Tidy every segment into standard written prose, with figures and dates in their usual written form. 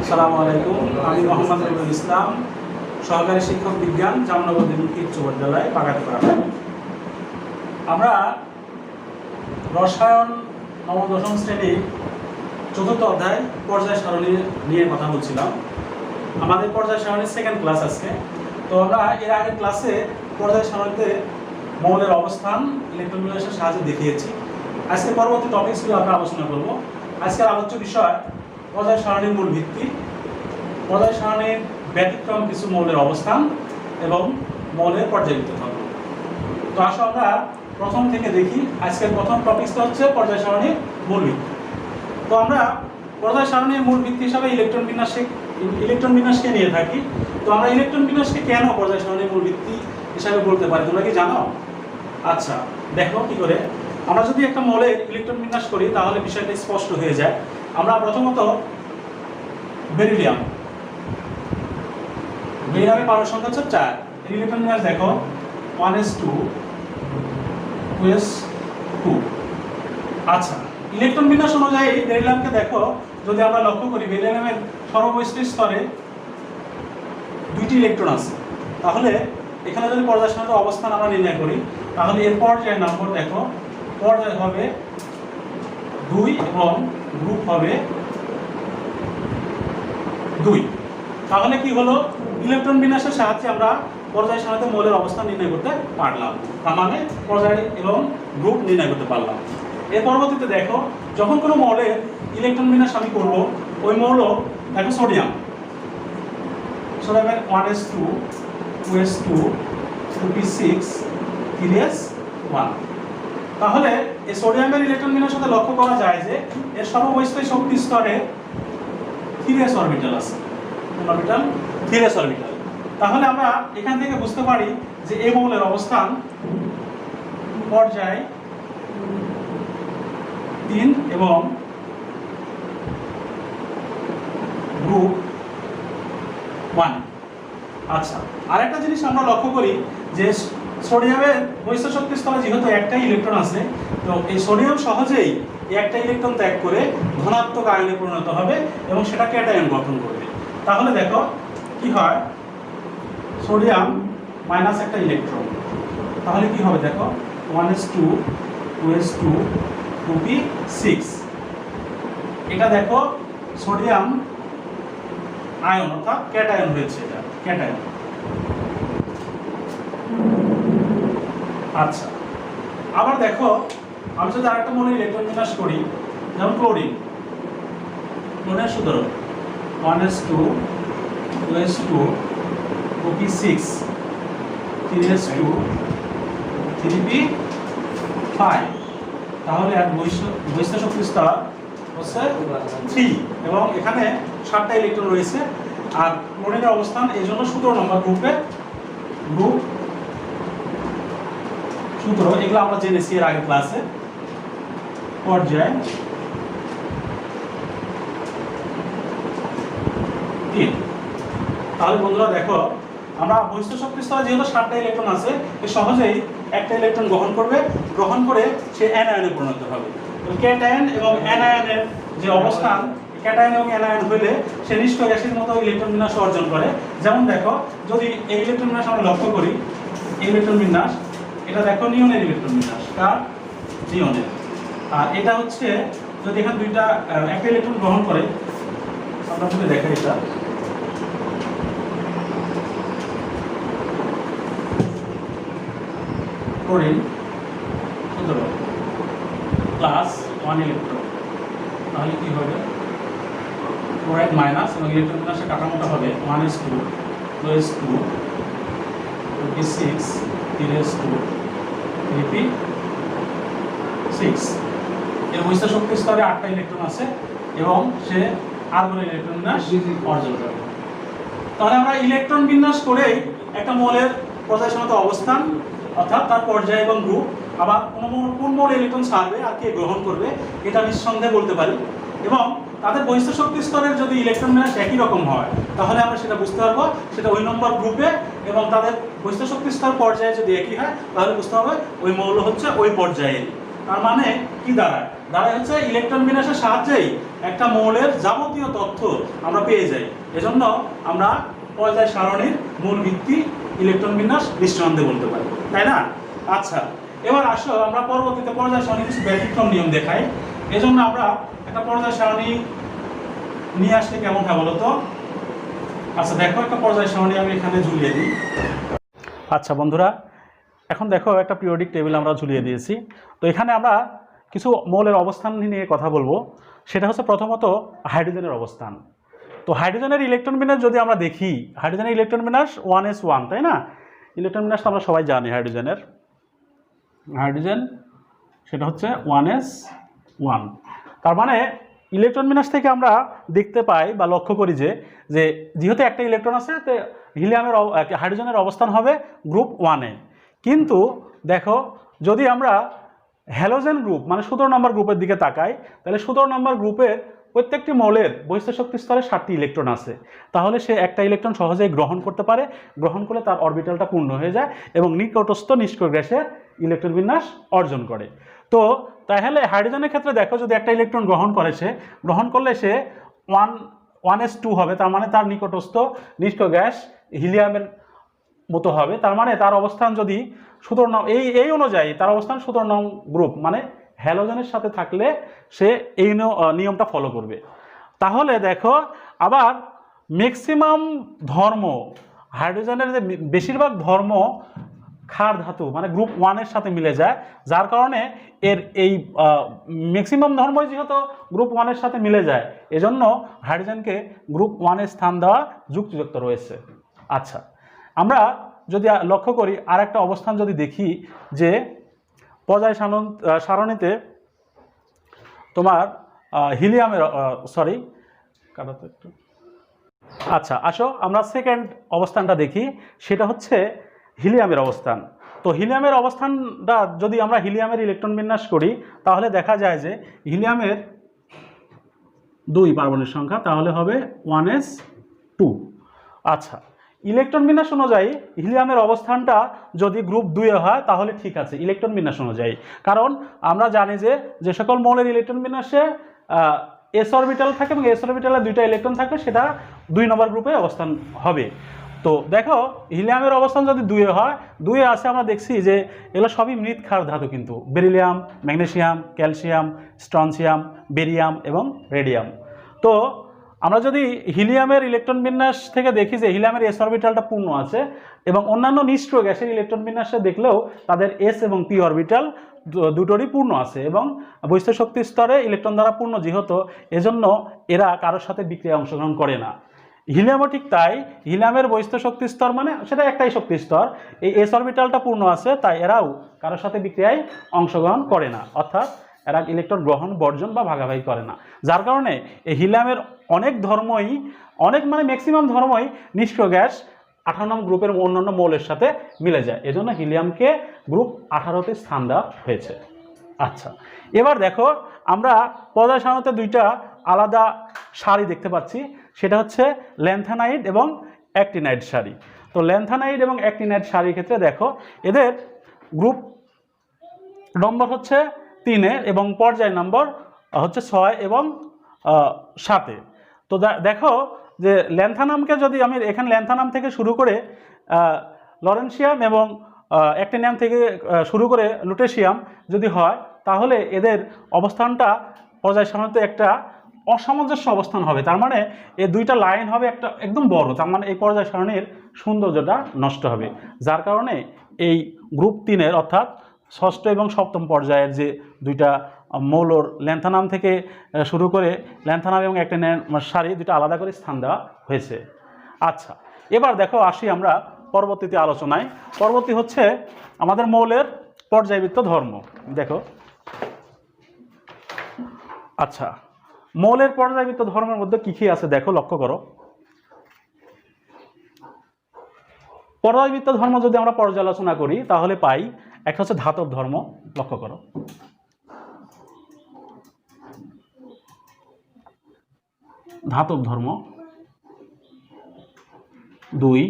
আসসালামু আলাইকুম, আমি মোহাম্মদ রবিউল ইসলাম, সহকারী শিক্ষক বিজ্ঞান, জামনগর দ্বিমুখী উচ্চ বিদ্যালয়, বাগাতিপাড়া। আমরা রসায়ন নবম দশম শ্রেণীর চতুর্থ অধ্যায় পর্যায় সারণী নিয়ে কথা বলছিলাম। আমাদের পর্যায় সারণীর সেকেন্ড ক্লাস আজকে। তো আমরা এর আগের ক্লাসে পর্যায় সারণীতে মৌলের অবস্থান ইলেকট্রন বিন্যাসের সাহায্যে দেখিয়েছি। আজকে পরবর্তী টপিকসগুলো আমরা আলোচনা করব। আজকের আলোচ্য বিষয় পর্যায় সারণীর মূল ভিত্তি, পর্যায় সারণীর ব্যতিক্রম কিছু মৌলের অবস্থান এবং মৌলের পর্যায়বৃত্ত ধর্ম। তো আসো আমরা প্রথম থেকে দেখি। আজকের প্রথম টপিকসটা হচ্ছে পর্যায় সারণীর মূল ভিত্তি। তো আমরা পর্যায় সারণীর মূল ভিত্তি হিসাবে ইলেকট্রন বিন্যাসকে নিয়ে থাকি। তো আমরা ইলেকট্রন বিন্যাসকে কেন পর্যায় সারণীর মূল ভিত্তি হিসাবে বলতে পারি, তোমরা কি জানো? আচ্ছা, দেখো কি করে। আমরা যদি একটা মৌলের ইলেকট্রন বিন্যাস করি তাহলে বিষয়টা স্পষ্ট হয়ে যায়। আমরা প্রথমত বেরিলিয়ামের পারমাণবিক সংখ্যা হচ্ছে 4। ইলেকট্রন বিন্যাস দেখো 1s2 2s2। আচ্ছা, ইলেকট্রন বিন্যাস অনুযায়ী বেরিলিয়ামকে দেখো, যদি আমরা লক্ষ্য করি বেরিলিয়ামের সর্ববহিষ্ঠ স্তরে 2টি ইলেকট্রন আছে। তাহলে এখানে যদি পর্যায় সারণীর অবস্থান আমরা নির্ণয় করি তাহলে এর পর্যায় নম্বর দেখো, পর্যায় হবে 2 এবং গ্রুপ হবে 2। তাহলে কি হলো, ইলেকট্রন বিন্যাসের সাহায্যে আমরা পর্যায় সারণীতে মৌলের অবস্থান নির্ণয় করতে পারলাম। তার মানে পর্যায় এবং গ্রুপ নির্ণয় করতে পারলাম। এর পরবর্তীতে দেখো, যখন কোনো মৌলের ইলেকট্রন বিন্যাস আমি করব, ওই মৌল দেখো সোডিয়ামের 1s2 2s2 2p6 3s1। তাহলে এই সোডিয়ামের ইলেকট্রন বিন্যাসের সাথে লক্ষ্য করা যায় যে এর সর্ববহিষ্ঠ শক্তি স্তরে 3s অরবিটাল আছে। Orbital 3s orbital. তাহলে আমরা এখান থেকে বুঝতে পারি যে এই মৌলের অবস্থান পর্যায় 3 এবং গ্রুপ 1। আচ্ছা, আরেকটা জিনিস আমরা লক্ষ্য করি যে সোডিয়ামের বহিষ্ঠ শক্তি স্তরে যেহেতু একটাই ইলেকট্রন আছে, তো এই সোডিয়াম সহজেই একটা ইলেকট্রন ত্যাগ করে ধনাত্মক আয়নে পরিণত হবে এবং সেটা ক্যাটায়ন গঠন করবে। তাহলে দেখো কি হয়, সোডিয়াম মাইনাস একটা ইলেকট্রন, তাহলে কি হবে দেখো 1s2 2s2 2p6। এটা দেখো সোডিয়াম আয়ন অর্থাৎ ক্যাটায়ন হয়েছে, এটা ক্যাটায়ন। আচ্ছা, আবার দেখো আমি যদি আরেকটা মৌলের ইলেকট্রন বিন্যাস করি, যেমন ক্লোরিনের সূত্র 1s2 2s2 2p6 3s2 3p5। তাহলে এক বহিষ্ঠ শক্তি স্তর হচ্ছে 3 এবং এখানে 7টা ইলেকট্রন রয়েছে। আর ক্লোরিনের অবস্থান এই জন্য 17 নম্বর গ্রুপের গ্রুপ সূত্র, এগুলো আমরা জেনেছি এর আগের ক্লাসে। পর্যায় 3। তাহলে বন্ধুরা দেখো, আমরা বহিষ্ঠ শক্তি স্তরে যেহেতু 7টা ইলেকট্রন আছে, এ সহজেই একটা ইলেকট্রন গ্রহণ করে সে অ্যানায়নে পরিণত হবে। তো ক্যাটায়ন এবং অ্যানায়নের যে অবস্থান, ক্যাটায়ন এবং অ্যানায়ন হইলে সে নিষ্ক্রিয় গ্যাসের মতো ইলেকট্রন বিন্যাস অর্জন করে। যেমন দেখো, যদি এই ইলেকট্রন বিন্যাস আমরা লক্ষ্য করি, এই ইলেকট্রন বিন্যাস, এটা দেখো নিয়নের ইলেকট্রন বিন্যাস, কার? নিয়নের। আর এটা হচ্ছে যদি এখানে একটা ইলেকট্রন গ্রহণ করে, আমরা যদি দেখাই এটা ক্লোরিন প্লাস 1 ইলেকট্রন, তাহলে কি হবে ক্লোরাইড মাইনাস এবং ইলেকট্রন বিন্যাসের কাঠামোটা হবে 1s2 2s2 2p6 3s2 3p6। এর বহিষ্ঠ শক্তি স্তরে 8টা ইলেকট্রন আছে এবং সে আর্গনের ইলেকট্রন বিন্যাস অর্জন করে। তাহলে আমরা ইলেকট্রন বিন্যাস করেই একটা মৌলের পর্যায় সারণীতে অবস্থান অর্থাৎ তার পর্যায় এবং গ্রুপ, আবার কোন মৌল ইলেকট্রন ছাড়বে আর কে গ্রহণ করবে, এটা নিঃসন্দেহে বলতে পারি। এবং তাদের বহিস্থ শক্তি স্তরের যদি ইলেকট্রন বিন্যাস একই রকম হয় তাহলে আমরা সেটা বুঝতে পারবো সেটা ওই নম্বর গ্রুপে, এবং তাদের বহিস্থ শক্তি স্তর পর্যায়ে যদি একই হয় তাহলে বুঝতে হবে ওই মৌল হচ্ছে ওই পর্যায়ে। তার মানে কি দাঁড়ায়? দাঁড়ায় হচ্ছে ইলেকট্রন বিন্যাসের সাহায্যেই একটা মৌলের যাবতীয় তথ্য আমরা পেয়ে যাই। এজন্য আমরা পর্যায় সারণীর মূল ভিত্তি ইলেকট্রন বিন্যাস নিঃসন্দেহে বলতে পারি, তাই না? আচ্ছা, এবার আসো আমরা পরবর্তীতে পর্যায় সারণী কিছু ব্যতিক্রম নিয়ম দেখাই। এজন্য আমরা একটা পর্যায় সারণী নিয়ে আসলে কেমন হয় বলো তো? আচ্ছা দেখো, একটা পর্যায় সারণী আমি এখানে ঝুলিয়ে দিই। আচ্ছা বন্ধুরা, এখন দেখো একটা পিরিয়ডিক টেবিল আমরা ঝুলিয়ে দিয়েছি। তো এখানে আমরা কিছু মৌলের অবস্থান নিয়ে কথা বলবো। সেটা হচ্ছে প্রথমত হাইড্রোজেনের অবস্থান। তো হাইড্রোজেনের ইলেকট্রন বিন্যাস যদি আমরা দেখি, হাইড্রোজেনের ইলেকট্রন বিন্যাস 1s1, তাই না? ইলেকট্রন বিন্যাস তো আমরা সবাই জানি হাইড্রোজেন সেটা হচ্ছে 1s1। তার মানে ইলেকট্রন বিন্যাস থেকে আমরা দেখতে পাই বা লক্ষ্য করি যে যেহেতু একটা ইলেকট্রন আছে, তো হাইড্রোজেনের অবস্থান হবে গ্রুপ 1-এ। কিন্তু দেখো, যদি আমরা হ্যালোজেন গ্রুপ মানে 17 নম্বর গ্রুপের দিকে তাকাই, তাহলে 17 নম্বর গ্রুপের প্রত্যেকটি মৌলের বহিস্থ শক্তি স্তরে 7টি ইলেকট্রন আছে। তাহলে সে একটা ইলেকট্রন সহজেই গ্রহণ করতে পারে, গ্রহণ করলে তার অরবিটালটা পূর্ণ হয়ে যায় এবং নিকটস্থ নিষ্ক্রিয় গ্যাসের ইলেকট্রন বিন্যাস অর্জন করে। তো তাহলে হাইড্রোজেনের ক্ষেত্রে দেখো, যদি একটা ইলেকট্রন গ্রহণ করলে সে 1s2 হবে। তার মানে তার নিকটস্থ নিষ্ক্রিয় গ্যাস হিলিয়ামের মতো হবে। তার মানে তার অবস্থান যদি 17 নং, এই অনুযায়ী তার অবস্থান 17 নং গ্রুপ মানে হ্যালোজেনের সাথে থাকলে সে এই নিয়মটা ফলো করবে। তাহলে দেখো, আবার ম্যাক্সিমাম ধর্ম হাইড্রোজেনের যে বেশিরভাগ ধর্ম ক্ষার ধাতু মানে গ্রুপ 1-এর সাথে মিলে যায়, যার কারণে এর এই ম্যাক্সিমাম ধর্মই যেহেতু গ্রুপ 1-এর সাথে মিলে যায়, এজন্য হাইড্রোজেনকে গ্রুপ 1-এর স্থান দেওয়া যুক্তিযুক্ত রয়েছে। আচ্ছা, আমরা যদি লক্ষ্য করি আর একটা অবস্থান যদি দেখি যে পর্যায় সারণীতে তোমার হিলিয়ামের কাটাতে একটু। আচ্ছা আসো আমরা সেকেন্ড অবস্থানটা দেখি, সেটা হচ্ছে হিলিয়ামের অবস্থান। তো হিলিয়ামের অবস্থানটা যদি আমরা হিলিয়ামের ইলেকট্রন বিন্যাস করি তাহলে দেখা যায় যে হিলিয়ামের 2 পারমাণবিক সংখ্যা, তাহলে হবে 1s2। আচ্ছা, ইলেকট্রন বিন্যাস অনুযায়ী হিলিয়ামের অবস্থানটা যদি গ্রুপ 2-এ হয় তাহলে ঠিক আছে ইলেকট্রন বিন্যাস অনুযায়ী, কারণ আমরা জানি যে সকল মৌলের ইলেকট্রন বিন্যাসে এস অরবিটাল থাকে এবং এস অরবিটালে 2টা ইলেকট্রন থাকে, সেটা 2 নম্বর গ্রুপে অবস্থান হবে। তো দেখো, হিলিয়ামের অবস্থান যদি 2-এ হয়, 2-এ আছে আমরা দেখছি যে এগুলো সবই মৃৎ ক্ষার ধাতু, কিন্তু beryllium, magnesium, calcium, strontium, barium এবং রেডিয়াম। তো আমরা যদি হিলিয়ামের ইলেকট্রন বিন্যাস থেকে দেখি যে হিলিয়ামের এস অরবিটালটা পূর্ণ আছে, এবং অন্যান্য নিষ্ক্রিয় গ্যাসের ইলেকট্রন বিন্যাসে দেখলেও তাদের এস এবং পি অরবিটাল দুটোরই পূর্ণ আছে এবং বহিস্থ শক্তি স্তরে ইলেকট্রন দ্বারা পূর্ণ, যেহেতু এজন্য এরা কারোর সাথে বিক্রিয়ায় অংশগ্রহণ করে না। হিলিয়ামও ঠিক তাই, হিলিয়ামের বহিস্থ শক্তি স্তর মানে সেটা একটাই শক্তি স্তর, এই এস অরবিটালটা পূর্ণ আছে, তাই এরাও কারোর সাথে বিক্রিয়ায় অংশগ্রহণ করে না, অর্থাৎ এরা ইলেকট্রন গ্রহণ, বর্জন বা ভাগাভাগি করে না। যার কারণে এই হিলিয়ামের অনেক মানে ম্যাক্সিমাম ধর্মই নিষ্ক্রিয় গ্যাস 18 নং গ্রুপের অন্যান্য মৌলের সাথে মিলে যায়, এজন্য হিলিয়ামকে গ্রুপ 18-তে স্থান দেওয়া হয়েছে। আচ্ছা, এবার দেখো আমরা পর্যায় সারণীতে 2টা আলাদা সারি দেখতে পাচ্ছি, সেটা হচ্ছে ল্যান্থানাইড এবং অ্যাক্টিনাইড সারি। তো ল্যান্থানাইড এবং অ্যাক্টিনাইড সারির ক্ষেত্রে দেখো এদের গ্রুপ নম্বর হচ্ছে 3-এ এবং পর্যায় নম্বর হচ্ছে 6 এবং 7-এ। তো দেখো যে ল্যান্থানামকে যদি আমি এখানে ল্যান্থানাম থেকে শুরু করে লরেন্সিয়াম এবং অ্যাক্টিনিয়াম থেকে শুরু করে লুটেশিয়াম যদি হয়, তাহলে এদের অবস্থানটা পর্যায় সারণীতে একটা অসামঞ্জস্য অবস্থান হবে। তার মানে এই 2টা লাইন হবে একটা একদম বড়, তার মানে এই পর্যায় সারণীর সৌন্দর্যটা নষ্ট হবে। যার কারণে এই গ্রুপ 3-এর অর্থাৎ 6ষ্ঠ এবং 7ম পর্যায়ের যে 2টা মৌলর ল্যান্থানাম থেকে শুরু করে ল্যান্থানাম এবং অ্যাক্টিনিয়াম সারি 2টা আলাদা করে স্থান দেওয়া হয়েছে। আচ্ছা, এবার দেখো আসি আমরা পরবর্তীতে আলোচনায়। পরবর্তী হচ্ছে আমাদের মৌলের পর্যায়বৃত্ত ধর্ম। দেখো, আচ্ছা, মৌলের পর্যায়বৃত্ত ধর্মের মধ্যে কি কি আছে দেখো, লক্ষ্য করো। পর্যায়বৃত্ত ধর্ম যদি আমরা পর্যালোচনা করি তাহলে পাই একটা হচ্ছে ধাতব ধর্ম, লক্ষ্য করো। ধাতব ধর্ম, 2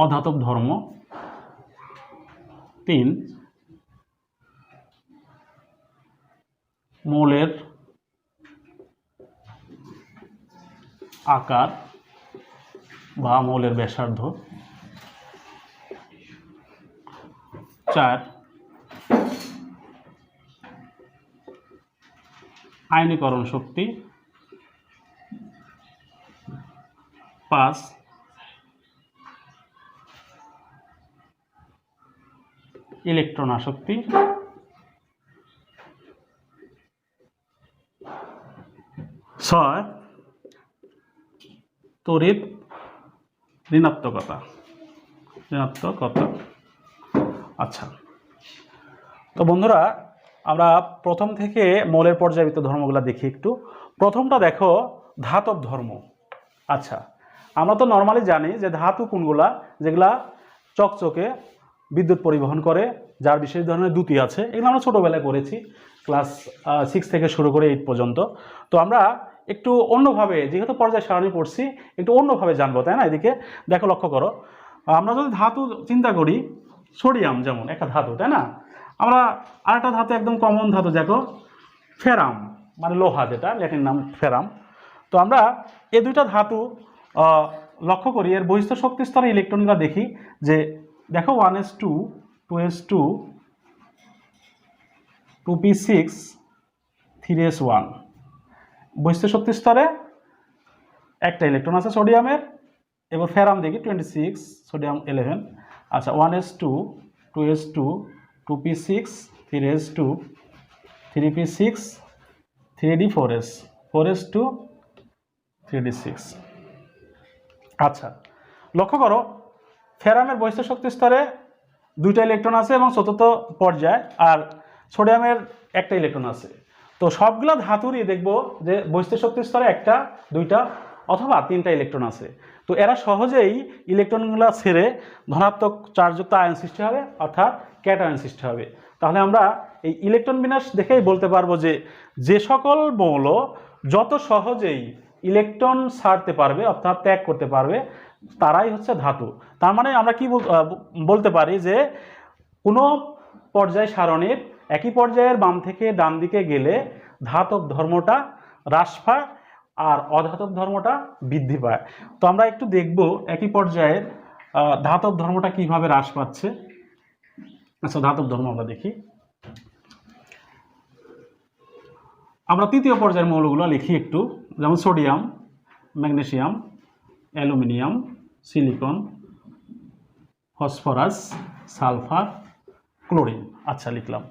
অধাতব ধর্ম, 3 মৌলের আকার বা মৌলের ব্যাসার্ধ, 4 আয়নীকরণ শক্তি, 5 ইলেকট্রন আসক্তি, 6 তড়িৎ ঋণাত্মকতা। আচ্ছা, তো বন্ধুরা আমরা প্রথম থেকে মৌলের পর্যায়বৃত্ত ধর্মগুলো দেখি একটু। প্রথমটা দেখো ধাতব ধর্ম। আচ্ছা, আমরা তো নর্মালি জানি যে ধাতু কোনগুলা, যেগুলা চকচকে বিদ্যুৎ পরিবহন করে, যার বিশেষ ধরনের দ্যুতি আছে, এগুলো আমরা ছোটোবেলায় করেছি, ক্লাস 6 থেকে শুরু করে 8 পর্যন্ত। তো আমরা একটু অন্যভাবে, যেহেতু পর্যায় সারণী পড়ছি, একটু অন্যভাবে জানবো, তাই না? এদিকে দেখো, লক্ষ্য করো, আমরা যদি ধাতু চিন্তা করি, সোডিয়াম যেমন একটা ধাতু, তাই না? আমরা আরেকটা ধাতু একদম কমন ধাতু দেখো, ফেরাম, মানে লোহা, যেটা ল্যাটিন নাম ফেরাম। তো আমরা এই দুইটা ধাতু লক্ষ্য করি, এর বহিস্থ শক্তি স্তরে ইলেকট্রনগুলো দেখি যে দেখো 1s2 2s2 2p6 3s1, বহিস্থ শক্তি স্তরে একটা ইলেকট্রন আছে সোডিয়ামের। এবার ফেরাম দেখি 26, সোডিয়াম 11। আচ্ছা, 1s2 2s2 2p6 3s2 3p6 3d4s 4s2 3d6। আচ্ছা, লক্ষ্য করো, ফেরামের বহিস্থ শক্তি স্তরে দুইটা ইলেকট্রন আছে এবং চতুর্থ পর্যায়ে, আর সোডিয়ামের একটা ইলেকট্রন আছে। তো সবগুলো ধাতুরই দেখবো যে বহিস্থ শক্তি স্তরে একটা, দুইটা অথবা তিনটা ইলেকট্রন আছে। তো এরা সহজেই ইলেকট্রনগুলো ছেড়ে ধনাত্মক চার্জযুক্ত আয়ন সৃষ্টি হবে, অর্থাৎ ক্যাটায়ন সৃষ্টি হবে। তাহলে আমরা এই ইলেকট্রন বিন্যাস দেখেই বলতে পারবো যে যে সকল মৌল যত সহজেই ইলেকট্রন ছাড়তে পারবে, অর্থাৎ ত্যাগ করতে পারবে, তারাই হচ্ছে ধাতু। তার মানে আমরা কি বলতে পারি যে কোনো পর্যায় সারণীর একই পর্যায়ের বাম থেকে ডান দিকে গেলে ধাতব ধর্মটা হ্রাস পায় আর অধাতব ধর্মটা বৃদ্ধি পায়। তো আমরা একটু দেখব একই পর্যায়ের ধাতব ধর্মটা কিভাবে হ্রাস পাচ্ছে। আচ্ছা, ধাতব ধর্ম আমরা দেখি। আমরা তৃতীয় পর্যায়ের মৌলগুলো লিখি একটু, যেমন sodium, magnesium, aluminium, silicon, phosphorus, sulphur, chlorine. আচ্ছা, লিখলাম।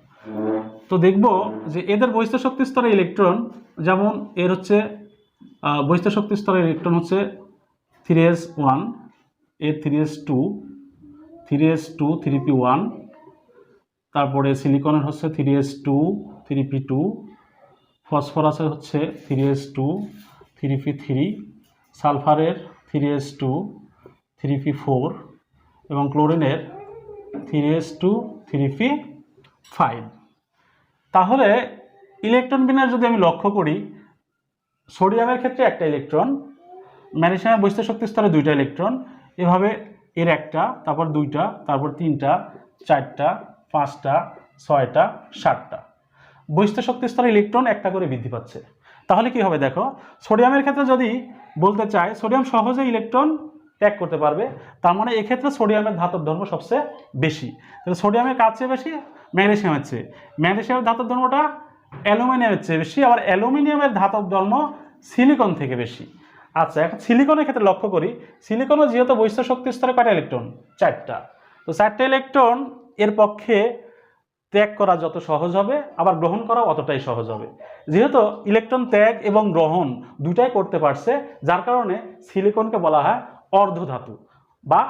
তো দেখব যে এদের বহিস্থ শক্তি স্তরে ইলেকট্রন, যেমন এর হচ্ছে বহিস্থ শক্তি স্তরের ইলেকট্রন হচ্ছে 3s1, এর 3s2 3s2 3p1, তারপরে সিলিকনের হচ্ছে 3s2 3p2, ফসফরাসের হচ্ছে 3s2 3p3, সালফারের 3s2 3p4 এবং ক্লোরিনের 3s2 3p5। তাহলে ইলেকট্রন বিন্যাস যদি আমি লক্ষ্য করি, সোডিয়ামের ক্ষেত্রে একটা ইলেকট্রন, ম্যাগনেসিয়ামের বহিস্থ শক্তি স্তরে দুইটা ইলেকট্রন, এভাবে এর একটা, তারপর দুইটা, তারপর তিনটা, চারটা, পাঁচটা, ছয়টা, সাতটা বহিস্থ শক্তি স্তরে ইলেকট্রন একটা করে বৃদ্ধি পাচ্ছে। তাহলে কি হবে দেখো, সোডিয়ামের ক্ষেত্রে যদি বলতে চাই, সোডিয়াম সহজে ইলেকট্রন ত্যাগ করতে পারবে, তার মানে এক্ষেত্রে সোডিয়ামের ধাতব ধর্ম সবচেয়ে বেশি। তাহলে সোডিয়ামের কার চেয়ে বেশি? ম্যাগনেসিয়ামের চেয়ে। ম্যাগনেসিয়ামের ধাতব ধর্মটা অ্যালুমিনিয়ামের চেয়ে বেশি, আবার অ্যালুমিনিয়ামের ধাতব ধর্ম সিলিকন থেকে বেশি। আচ্ছা, এখন সিলিকনের ক্ষেত্রে লক্ষ্য করি, সিলিকনও যেহেতু বহিস্থ শক্তি স্তরে কয়টা ইলেকট্রন? চারটা। তো চারটা ইলেকট্রন এর পক্ষে ত্যাগ করা যত সহজ হবে, আবার গ্রহণ করা অতটাই সহজ হবে। যেহেতু ইলেকট্রন ত্যাগ এবং গ্রহণ দুটাই করতে পারছে, যার কারণে সিলিকনকে বলা হয় অর্ধধাতু বা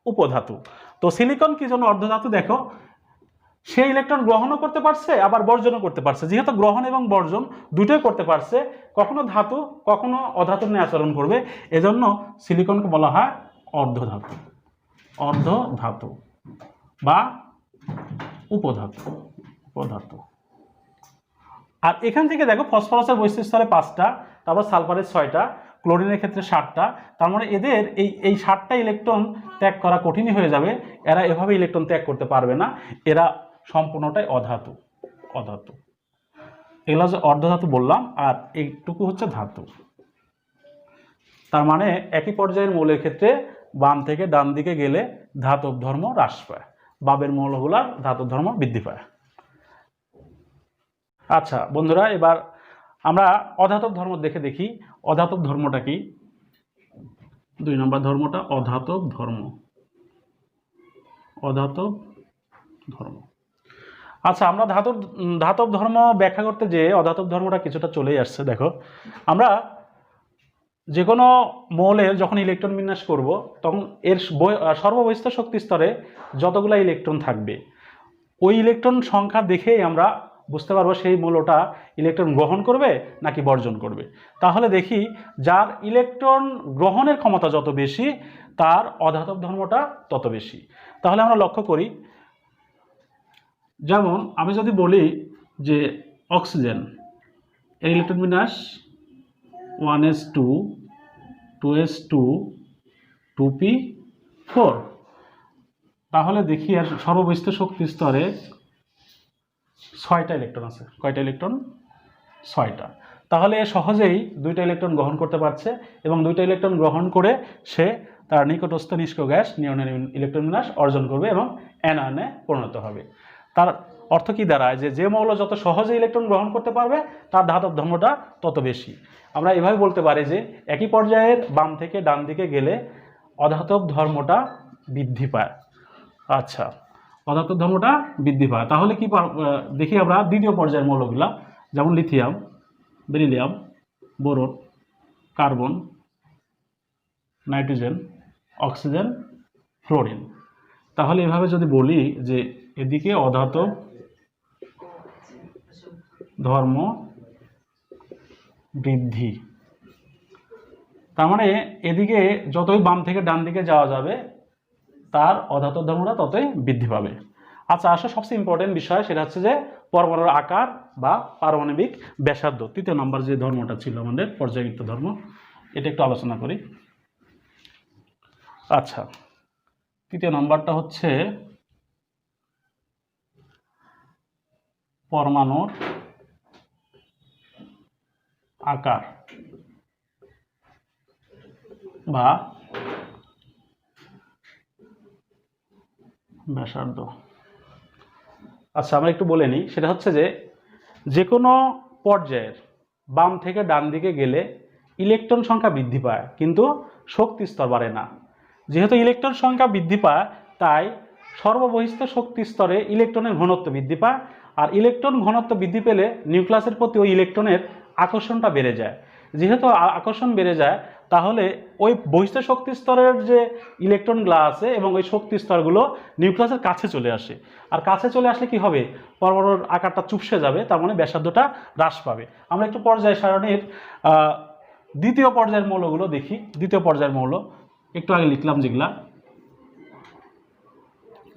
উপধাতু। তো সিলিকন কি জন্য অর্ধধাতু? দেখো, সে ইলেকট্রন গ্রহণও করতে পারছে, আবার বর্জনও করতে পারছে। যেহেতু গ্রহণ এবং বর্জন দুটোই করতে পারছে, কখনো ধাতু কখনো অধাতু নিয়ে আচরণ করবে, এজন্য সিলিকনকে বলা হয় অর্ধধাতু, অর্ধধাতু বা উপধাতু। আর এখান থেকে দেখো ফসফরাসের বৈশিষ্ট্য স্তরে 5টা, তারপর সালফারের 6টা, ক্লোরিনের ক্ষেত্রে 7টা। তার মানে এদের এই 7টা ইলেকট্রন ত্যাগ করা কঠিনই হয়ে যাবে। এরা এভাবে ইলেকট্রন ত্যাগ করতে পারবে না, এরা সম্পূর্ণটাই অধাতু। এগুলো হচ্ছে অর্ধধাতু বললাম, আর এইটুকু হচ্ছে ধাতু। তার মানে একই পর্যায়ের মৌলের ক্ষেত্রে বাম থেকে ডান দিকে গেলে ধাতব ধর্ম হ্রাস পায়, বামের মৌলগুলার ধাতব ধর্ম বৃদ্ধি পায়। আচ্ছা বন্ধুরা, এবার আমরা অধাতব ধর্ম দেখি। অধাতব ধর্মটা কি? 2 নম্বর ধর্মটা অধাতব ধর্ম। আচ্ছা, আমরা ধাতব ধর্ম ব্যাখ্যা করতে যে অধাতব ধর্মটা কিছুটা চলেই আসছে। দেখো, আমরা যে কোনো মৌলের যখন ইলেকট্রন বিন্যাস করব, তখন এর সর্ববহিস্থ শক্তি স্তরে যতগুলো ইলেকট্রন থাকবে, ওই ইলেকট্রন সংখ্যা দেখেই আমরা বুঝতে পারবো সেই মৌলটা ইলেকট্রন গ্রহণ করবে নাকি বর্জন করবে। তাহলে দেখি, যার ইলেকট্রন গ্রহণের ক্ষমতা যত বেশি, তার অধাতব ধর্মটা তত বেশি। তাহলে আমরা লক্ষ্য করি, যেমন আমি যদি বলি যে অক্সিজেন এর ইলেকট্রন বিন্যাস 1s2 2s2 2p4, তাহলে দেখি আর সর্ববহিস্থ শক্তি স্তরে 6টা ইলেকট্রন আছে। কয়টা ইলেকট্রন? 6টা। তাহলে সহজেই 2টা ইলেকট্রন গ্রহণ করতে পারছে, এবং 2টা ইলেকট্রন গ্রহণ করে সে তার নিকটস্থ নিষ্ক্রিয় গ্যাস নিয়নের ইলেকট্রন বিন্যাস অর্জন করবে এবং অ্যানায়নে পরিণত হবে। তার অর্থ কি দাঁড়ায়? যে মৌল যত সহজে ইলেকট্রন গ্রহণ করতে পারবে, তার ধাতব ধর্মটা তত বেশি। আমরা এভাবে বলতে পারি যে একই পর্যায়ের বাম থেকে ডান দিকে গেলে অধাতব ধর্মটা বৃদ্ধি পায়। আচ্ছা, অধাতব ধর্মটা বৃদ্ধি পায়। তাহলে কি দেখি আমরা দ্বিতীয় পর্যায়ের মৌলগুলা, যেমন lithium, beryllium, boron, carbon, nitrogen, oxygen, fluorine. তাহলে এভাবে যদি বলি যে এদিকে অধাতব ধর্ম বৃদ্ধি, তার মানে এদিকে যতই বাম থেকে ডান দিকে যাওয়া যাবে, তার অধাতব ধর্মটা ততই বৃদ্ধি পাবে। আচ্ছা, আসলে সবচেয়ে ইম্পর্টেন্ট বিষয় সেটা হচ্ছে যে পরমাণুর আকার বা পারমাণবিক ব্যাসার্ধ। 3 নম্বর যে ধর্মটা ছিল আমাদের পর্যায়বৃত্ত ধর্ম, এটা একটু আলোচনা করি। আচ্ছা, 3 নম্বরটা হচ্ছে পরমাণুর আকার বা ব্যাসার্ধ। আচ্ছা, আমরা একটু বলে নিই। সেটা হচ্ছে যে কোনো পর্যায়ের বাম থেকে ডান দিকে গেলে ইলেকট্রন সংখ্যা বৃদ্ধি পায়, কিন্তু শক্তি স্তর বাড়ে না। যেহেতু ইলেকট্রন সংখ্যা বৃদ্ধি পায়, তাই সর্ববহিস্থ শক্তি স্তরে ইলেকট্রনের ঘনত্ব বৃদ্ধি পায়। আর ইলেকট্রন ঘনত্ব বৃদ্ধি পেলে নিউক্লিয়াসের প্রতি ওই ইলেকট্রনের আকর্ষণটা বেড়ে যায়। যেহেতু আকর্ষণ বেড়ে যায়, তাহলে ওই বহিস্থ শক্তি স্তরের যে ইলেকট্রনগুলো আছে এবং ওই শক্তি স্তরগুলো নিউক্লিয়াসের কাছে চলে আসে। আর কাছে চলে আসলে কি হবে? পরমাণুর আকারটা চুপসে যাবে, তার মানে ব্যাসার্ধটা হ্রাস পাবে। আমরা একটু পর্যায় সারণীর দ্বিতীয় পর্যায়ের মৌলগুলো দেখি। দ্বিতীয় পর্যায়ের মৌল একটু আগে লিখলাম যেগুলা: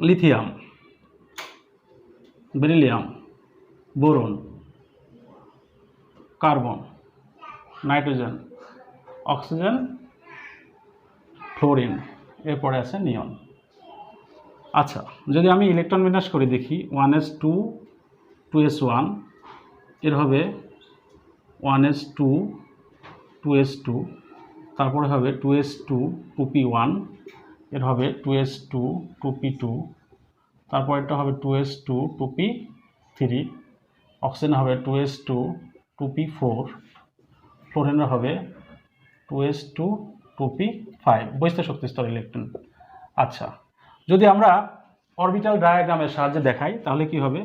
lithium, beryllium, boron, carbon, nitrogen, oxygen, fluorine, এরপরে আছে নিয়ন। আচ্ছা, যদি আমি ইলেকট্রন বিন্যাস করে দেখি, 1s2 2s1 এর হবে 1s2 2s2, তারপরে হবে 2s2 2p1, এর হবে 2s2 2p2, তারপর এটা হবে 2s2 2p3, অক্সিজেন হবে 2s2 2p4, ফ্লোরিনের হবে 2s2 2p5, বহিস্থ শক্তি স্তর ইলেকট্রন। আচ্ছা, যদি আমরা অরবিটাল ডায়াগ্রামের সাহায্যে দেখাই, তাহলে কি হবে?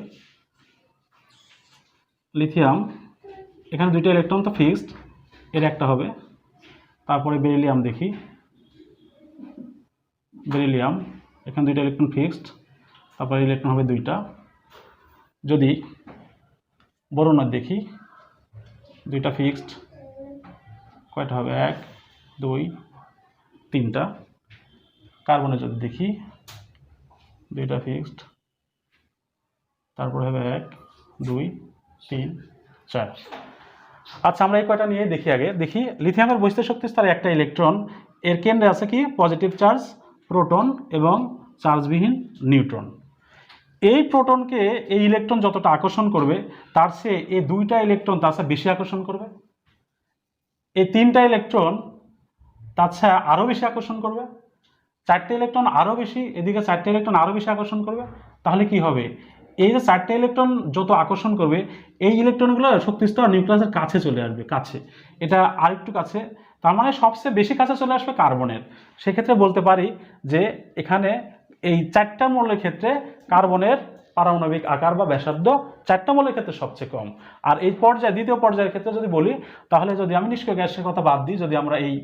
লিথিয়াম, এখানে 2টা ইলেকট্রন তো ফিক্সড, এর একটা হবে। তারপরে বেরিলিয়াম দেখি, বেরিলিয়াম, এখানে 2টা ইলেকট্রন ফিক্সড, তারপরে ইলেকট্রন হবে 2টা। যদি বোরনের দেখি, 2টা ফিক্সড, কয়টা হবে? 1 2 3টা। কার্বনে যদি দেখি, 2টা ফিক্সড, তারপরে হবে 1 2 3 চার্জ। আচ্ছা, আমরা এই কয়টা নিয়ে দেখি। আগে দেখি লিথিয়ামের বহিস্থ শক্তি স্তরে একটা ইলেকট্রন, এর কেন্দ্রে আছে কি পজিটিভ চার্জ প্রোটন এবং চার্জবিহীন নিউট্রন। এই প্রোটনকে এই ইলেকট্রন যতটা আকর্ষণ করবে তার চেয়ে এই দুইটা ইলেকট্রন তার চেয়ে বেশি আকর্ষণ করবে, এই তিনটা ইলেকট্রন তার চেয়ে আরও বেশি আকর্ষণ করবে, চারটে ইলেকট্রন আরও বেশি, এদিকে চারটে ইলেকট্রন আরও বেশি আকর্ষণ করবে। তাহলে কি হবে, এই যে চারটে ইলেকট্রন যত আকর্ষণ করবে এই ইলেকট্রনগুলো শক্তি স্তর নিউক্লিয়াসের কাছে চলে আসবে, কাছে, এটা আরেকটু কাছে, তার মানে সবচেয়ে বেশি কাছে চলে আসবে কার্বনের। সেক্ষেত্রে বলতে পারি যে এখানে এই চারটা মৌলের ক্ষেত্রে কার্বনের পারমাণবিক আকার বা ব্যাসার্ধ চারটা মৌলের ক্ষেত্রে সবচেয়ে কম। আর এই পর্যায়ে দ্বিতীয় পর্যায়ের ক্ষেত্রে যদি বলি, তাহলে যদি আমি নিষ্ক্রিয় গ্যাসের কথা বাদ দিই, যদি আমরা এই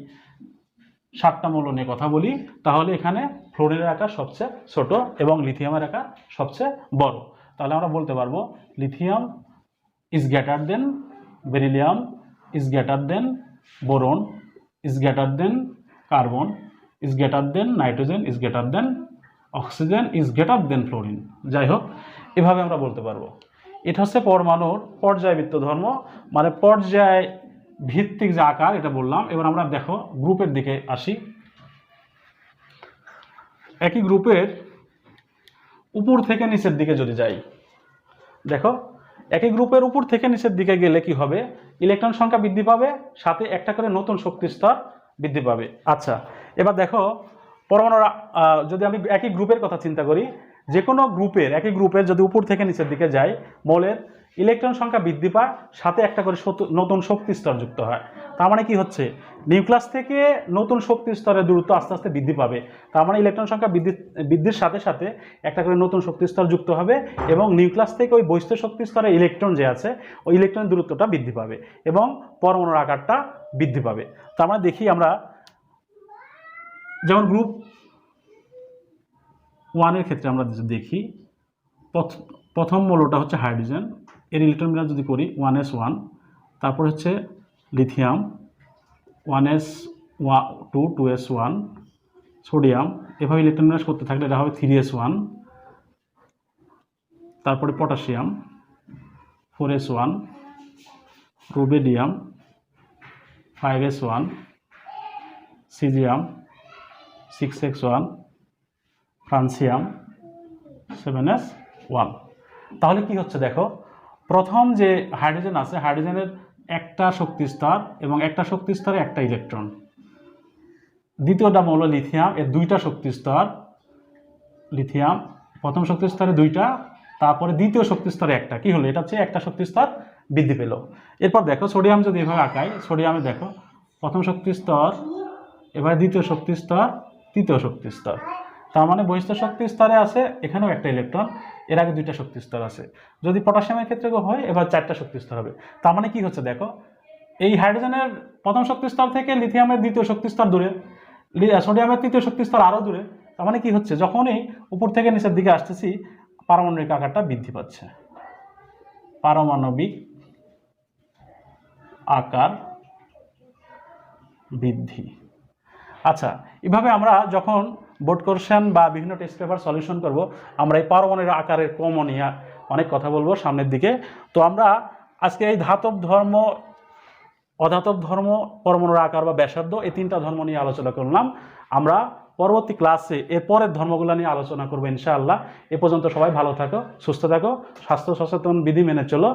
7টা মৌল নিয়ে কথা বলি, তাহলে এখানে ফ্লোরিনের আকার সবচেয়ে ছোট এবং লিথিয়ামের আকার সবচেয়ে বড়। তাহলে আমরা বলতে পারবো lithium is greater than beryllium, is greater than boron, is greater than carbon, is greater than nitrogen, is greater than oxygen, is greater than fluorine. যাই হোক, এভাবে আমরা বলতে পারবো। এটা হচ্ছে পরমাণুর পর্যায়বৃত্ত ধর্ম, মানে পর্যায় ভিত্তিক যে আকার, এটা বললাম। এবার আমরা দেখো গ্রুপের দিকে আসি। একই গ্রুপের উপর থেকে নিচের দিকে যদি যাই, দেখো একই গ্রুপের উপর থেকে নিচের দিকে গেলে কি হবে, ইলেকট্রন সংখ্যা বৃদ্ধি পাবে, সাথে একটা করে নতুন শক্তি স্তর বৃদ্ধি পাবে। আচ্ছা, এবার দেখো পরমাণুর যদি আমি একই গ্রুপের কথা চিন্তা করি, যে কোনো গ্রুপের একই গ্রুপের যদি উপর থেকে নিচের দিকে যায়, মৌলের ইলেকট্রন সংখ্যা বৃদ্ধি পায়, সাথে একটা করে নতুন শক্তি স্তর যুক্ত হয়। তার মানে কি হচ্ছে, নিউক্লিয়াস থেকে নতুন শক্তি স্তরের দূরত্ব আস্তে আস্তে বৃদ্ধি পাবে। তার মানে ইলেকট্রন সংখ্যা বৃদ্ধির সাথে সাথে একটা করে নতুন শক্তি স্তর যুক্ত হবে এবং নিউক্লিয়াস থেকে ওই বহিস্থ শক্তি স্তরে ইলেকট্রন যে আছে ওই ইলেকট্রনের দূরত্বটা বৃদ্ধি পাবে এবং পরমাণুর আকারটা বৃদ্ধি পাবে। তার মানে দেখি আমরা, যেমন গ্রুপ 1-এর ক্ষেত্রে আমরা দেখি, প্রথম মৌলটা হচ্ছে হাইড্রোজেন, এর ইলেকট্রন বিন্যাস যদি করি 1s1, তারপর হচ্ছে লিথিয়াম 1s2, 2s1, সোডিয়াম, এভাবে ইলেকট্রন বিন্যাস করতে থাকলে এটা হবে 3s1, তারপরে potassium 4s1, রুবেডিয়াম 5s1, caesium 6x1, francium 7s1। তাহলে কি হচ্ছে দেখো, প্রথম যে হাইড্রোজেন আছে, হাইড্রোজেনের একটা শক্তি স্তর এবং একটা শক্তি স্তরে একটা ইলেকট্রন। দ্বিতীয়টা মৌল লিথিয়াম, এর দুইটা শক্তি স্তর, লিথিয়াম প্রথম শক্তি স্তরে দুইটা, তারপরে দ্বিতীয় শক্তি স্তরে একটা, কি হলো, এটা হচ্ছে একটা শক্তি স্তর বৃদ্ধি পেল। এরপর দেখো সোডিয়াম যদি এভাবে আঁকাই, সোডিয়ামে দেখো প্রথম শক্তি স্তর, এবার দ্বিতীয় শক্তি স্তর, তৃতীয় শক্তি স্তর। তার মানে বহিস্থ শক্তি স্তরে আছে এখানেও একটা ইলেকট্রন, এর আগে দুইটা শক্তি স্তর আছে। যদি পটাশিয়ামের ক্ষেত্রে হয় এবার 4টা শক্তি স্তর হবে। তার মানে কি হচ্ছে দেখো, এই হাইড্রোজেনের প্রথম শক্তি স্তর থেকে লিথিয়ামের দ্বিতীয় শক্তি স্তর দূরে, সোডিয়ামের তৃতীয় শক্তি স্তর আরও দূরে। তার মানে কি হচ্ছে, যখনই উপর থেকে নিচের দিকে আসতেছি পারমাণবিক আকারটা বৃদ্ধি পাচ্ছে, পারমাণবিক আকার বৃদ্ধি। আচ্ছা, এভাবে আমরা যখন বোর্ড কোশ্চেন বা বিভিন্ন টেস্ট পেপার সলিউশন করব, আমরা এই পারমাণবিক আকারের ক্রম নিয়ে অনেক কথা বলবো সামনের দিকে। তো আমরা আজকে এই ধাতব ধর্ম, অধাতব ধর্ম, পরমাণুর আকার বা ব্যাসার্ধ, এই 3টা ধর্ম নিয়ে আলোচনা করলাম। আমরা পরবর্তী ক্লাসে এর পরের ধর্মগুলো নিয়ে আলোচনা করবো ইনশাআল্লাহ। এ পর্যন্ত সবাই ভালো থাকো, সুস্থ থাকো, স্বাস্থ্য সচেতন বিধি মেনে চলো।